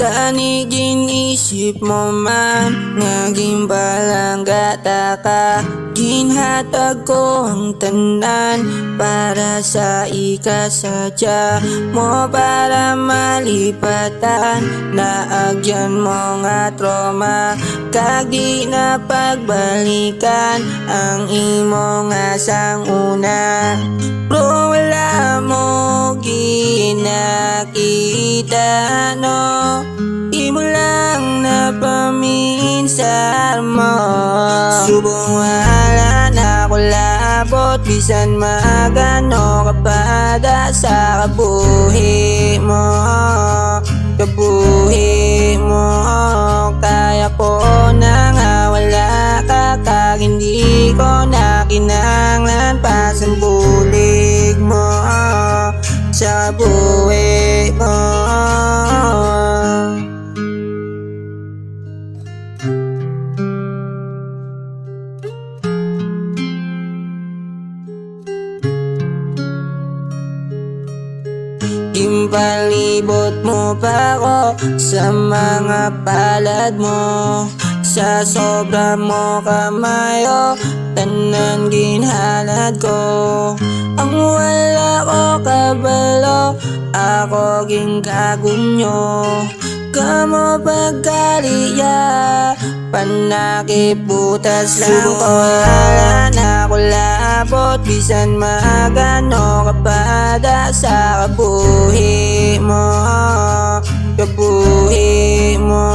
Tanigin isip mo man, naging balangga ka. Ginhatag ko ang tanan para sa ikasadya mo, para malipatan naagyan mo nga trauma. Kag di na pagbalikan ang imo nga sang una. Bro, wala mo ginakita, no? Imo lang na paminsan mo. Subong wala na ko labot, bisan magano kapada sa kabuhi mo. Kabuhi mo, kaya ko na nga wala ka, kag hindi ko na kinanglan pa sa bulig mo sa buhay mo. Impalibot mo pa ko sa mga palad mo, sa sobra mo kamayo, tanan ginhalad ko. Ang wala ko kabalo, ako ginkagunyo. Kamo pagkaliya, panakiputas lang ko. Wala na ko labot, bisan magano kapada sa kabuhi mo. Kabuhi mo,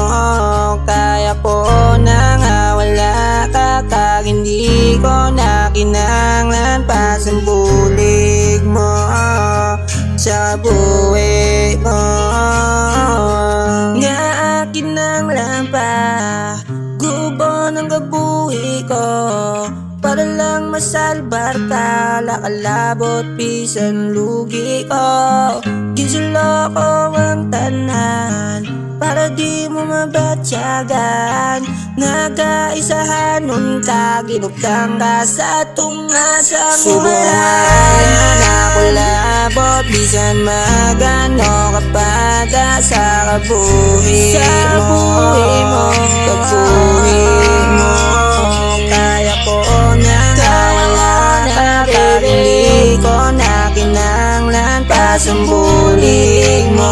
kaya ko na nga wala ka, kag hindi ko na kinanglan pa sa bulig mo sa buhay mo. Nga akin ang lampa, gubo ng kabuhi ko, para lang masalbar ka, lakalabot bisan lugi ko. Gisulo ko ang tanan, para di mo mabatyagan. Nagkaisahan nun ka, ginugtang ka sa tunga sa subuhan. Ako labot, bisan magano kapada sa kabuhi mo. Kabuhi mo, kaya ko na wala na, kag hindi ko na kinanglan pa sa bulig mo